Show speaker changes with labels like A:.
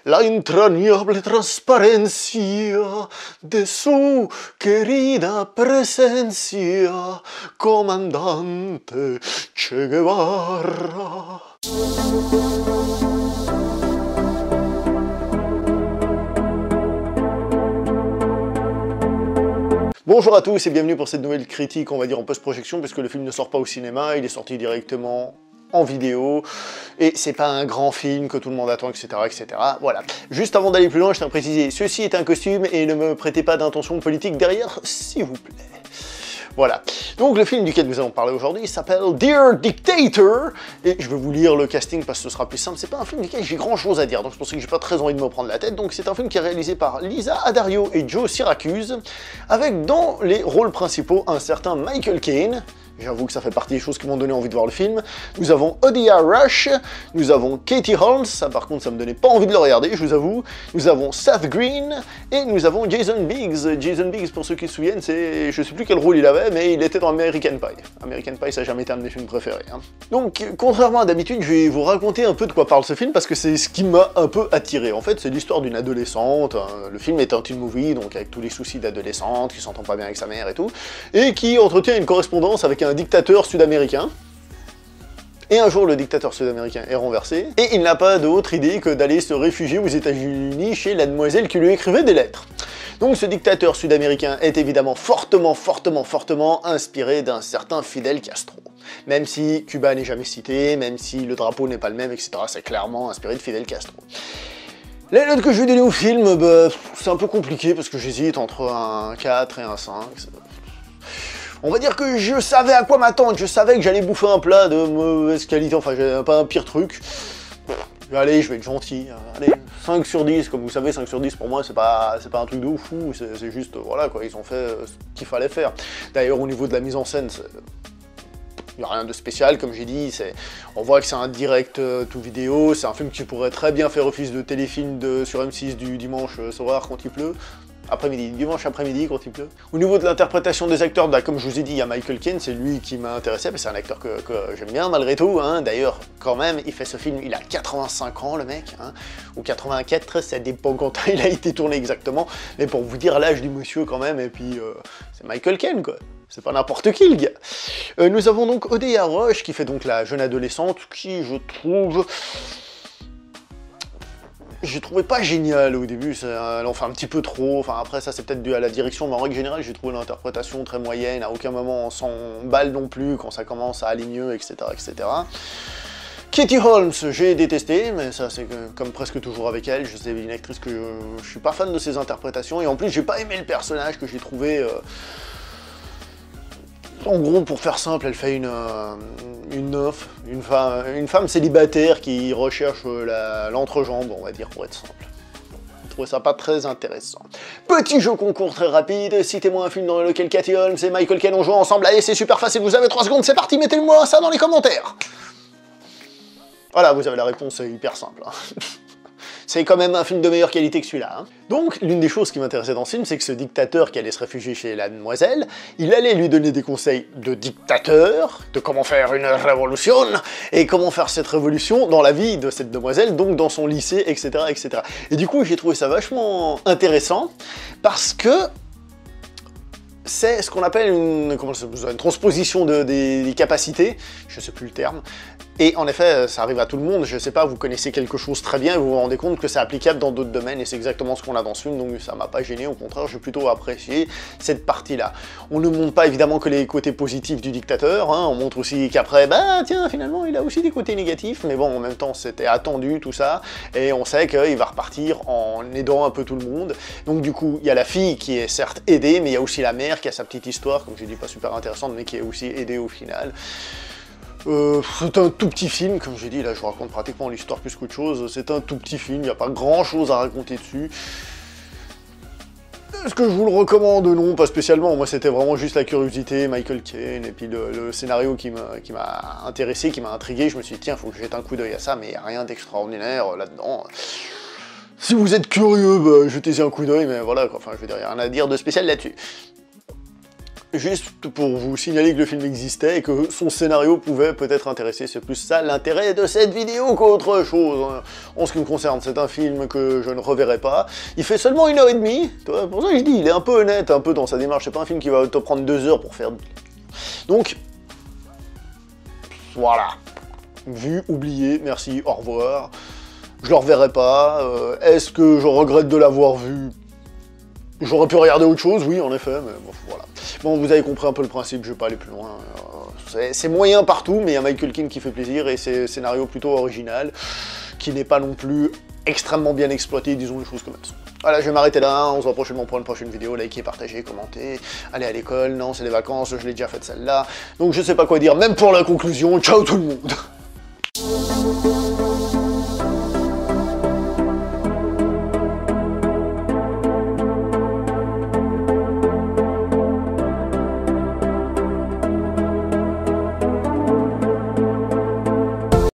A: La entrañable transparencia de su querida presencia, comandante Che Guevara. Bonjour à tous et bienvenue pour cette nouvelle critique, on va dire en post-projection, parce que le film ne sort pas au cinéma, il est sorti directement en vidéo, et c'est pas un grand film que tout le monde attend, etc., etc. Voilà. Juste avant d'aller plus loin, je tiens à préciser, ceci est un costume, et ne me prêtez pas d'intention politique derrière, s'il vous plaît. Voilà. Donc le film duquel nous allons parler aujourd'hui s'appelle Dear Dictator, et je vais vous lire le casting parce que ce sera plus simple. C'est pas un film duquel j'ai grand chose à dire, donc je pense que j'ai pas très envie de me prendre la tête. Donc c'est un film qui est réalisé par Lisa Addario et Joe Syracuse, avec dans les rôles principaux un certain Michael Caine. J'avoue que ça fait partie des choses qui m'ont donné envie de voir le film. Nous avons Odeya Rush, nous avons Katie Holmes, ça par contre ça me donnait pas envie de le regarder, je vous avoue. Nous avons Seth Green, et nous avons Jason Biggs. Jason Biggs, pour ceux qui se souviennent, c'est... je sais plus quel rôle il avait, mais il était dans American Pie. American Pie, ça n'a jamais été un de mes films préférés. Hein. Donc, contrairement à d'habitude, je vais vous raconter un peu de quoi parle ce film, parce que c'est ce qui m'a un peu attiré. En fait, c'est l'histoire d'une adolescente, hein. Le film est un teen movie, donc avec tous les soucis d'adolescente, qui s'entend pas bien avec sa mère et tout, et qui entretient une correspondance avec un dictateur sud-américain. Et un jour, le dictateur sud-américain est renversé, et il n'a pas d'autre idée que d'aller se réfugier aux États-Unis chez la demoiselle qui lui écrivait des lettres. Donc ce dictateur sud-américain est évidemment fortement inspiré d'un certain Fidel Castro. Même si Cuba n'est jamais cité, même si le drapeau n'est pas le même, etc., c'est clairement inspiré de Fidel Castro. Les notes que je vais donner au film, bah, c'est un peu compliqué parce que j'hésite entre un 4 et un 5. On va dire que je savais à quoi m'attendre, je savais que j'allais bouffer un plat de mauvaise qualité, enfin j'avais pas un pire truc. Allez, je vais être gentil, allez, 5 sur 10, comme vous savez, 5 sur 10 pour moi c'est pas un truc de ouf, c'est juste, voilà quoi, ils ont fait ce qu'il fallait faire. D'ailleurs au niveau de la mise en scène, il n'y a rien de spécial, comme j'ai dit, on voit que c'est un direct tout vidéo, c'est un film qui pourrait très bien faire office de téléfilm sur M6 du dimanche soir quand il pleut. Après-midi, dimanche après-midi quand il pleut. Au niveau de l'interprétation des acteurs, bah, comme je vous ai dit, il y a Michael Caine, c'est lui qui m'a intéressé, mais c'est un acteur que j'aime bien malgré tout, hein. D'ailleurs, quand même, il fait ce film, il a 85 ans le mec, hein, ou 84, ça dépend quand il a été tourné exactement, mais pour vous dire l'âge du monsieur quand même, et puis c'est Michael Caine quoi. C'est pas n'importe qui, le gars. Nous avons donc Odeya Rush, qui fait donc la jeune adolescente, qui, je trouve... J'ai trouvé pas génial au début, elle en fait un petit peu trop, enfin après ça c'est peut-être dû à la direction, mais en règle générale j'ai trouvé l'interprétation très moyenne, à aucun moment on s'emballe non plus quand ça commence à aller mieux, etc. etc. Katie Holmes, j'ai détesté, mais ça c'est comme presque toujours avec elle, c'est une actrice que je suis pas fan de ses interprétations, et en plus j'ai pas aimé le personnage que j'ai trouvé... En gros, pour faire simple, elle fait une femme célibataire qui recherche l'entrejambe, on va dire, pour être simple. Je trouve ça pas très intéressant. Petit jeu concours très rapide, citez-moi un film dans lequel Katie Holmes et Michael Caine ont joué ensemble. Allez, c'est super facile, vous avez 3 secondes, c'est parti, mettez-moi ça dans les commentaires. Voilà, vous avez la réponse, c'est hyper simple. Hein. C'est quand même un film de meilleure qualité que celui-là. Hein. Donc, l'une des choses qui m'intéressait dans ce film, c'est que ce dictateur qui allait se réfugier chez la demoiselle, il allait lui donner des conseils de dictateur, de comment faire une révolution, et comment faire cette révolution dans la vie de cette demoiselle, donc dans son lycée, etc. etc. Et du coup, j'ai trouvé ça vachement intéressant, parce que c'est ce qu'on appelle une transposition des capacités, je sais plus le terme, et en effet, ça arrive à tout le monde, je sais pas, vous connaissez quelque chose très bien et vous vous rendez compte que c'est applicable dans d'autres domaines, et c'est exactement ce qu'on a dans ce film, donc ça m'a pas gêné, au contraire, j'ai plutôt apprécié cette partie-là. On ne montre pas évidemment que les côtés positifs du dictateur, hein, on montre aussi qu'après, bah tiens, finalement, il a aussi des côtés négatifs, mais bon, en même temps, c'était attendu, tout ça, et on sait qu'il va repartir en aidant un peu tout le monde, donc du coup, il y a la fille qui est certes aidée, mais il y a aussi la mère qui a sa petite histoire, comme j'ai dit, pas super intéressante, mais qui est aussi aidée au final. C'est un tout petit film, comme j'ai dit, là je raconte pratiquement l'histoire plus qu'autre chose, c'est un tout petit film, il n'y a pas grand chose à raconter dessus. Est-ce que je vous le recommande? Non, pas spécialement, moi c'était vraiment juste la curiosité, Michael Caine, et puis le scénario qui m'a intéressé, qui m'a intrigué, je me suis dit tiens, faut que je jette un coup d'œil à ça, mais il n'y a rien d'extraordinaire là-dedans. Si vous êtes curieux, bah, jetez-y un coup d'œil, mais voilà, quoi. Enfin je veux dire, il n'y a rien à dire de spécial là-dessus. juste pour vous signaler que le film existait et que son scénario pouvait peut-être intéresser. C'est plus ça l'intérêt de cette vidéo qu'autre chose. En ce qui me concerne, c'est un film que je ne reverrai pas. Il fait seulement 1h30, pour ça que je dis, il est un peu honnête, un peu dans sa démarche. C'est pas un film qui va te prendre 2 heures pour faire... Donc, voilà. Vu, oublié, merci, au revoir. Je le reverrai pas. Est-ce que je regrette de l'avoir vu? J'aurais pu regarder autre chose, oui, en effet, mais bon, voilà. Bon, vous avez compris un peu le principe, je vais pas aller plus loin. C'est moyen partout, mais il y a Michael Keaton qui fait plaisir, et c'est un scénario plutôt original, qui n'est pas non plus extrêmement bien exploité, disons les choses comme ça. Voilà, je vais m'arrêter là, on se voit prochainement pour une prochaine vidéo, likez, partagez, commentez, allez à l'école, non, c'est les vacances, je l'ai déjà fait celle-là, donc je sais pas quoi dire, même pour la conclusion, ciao tout le monde.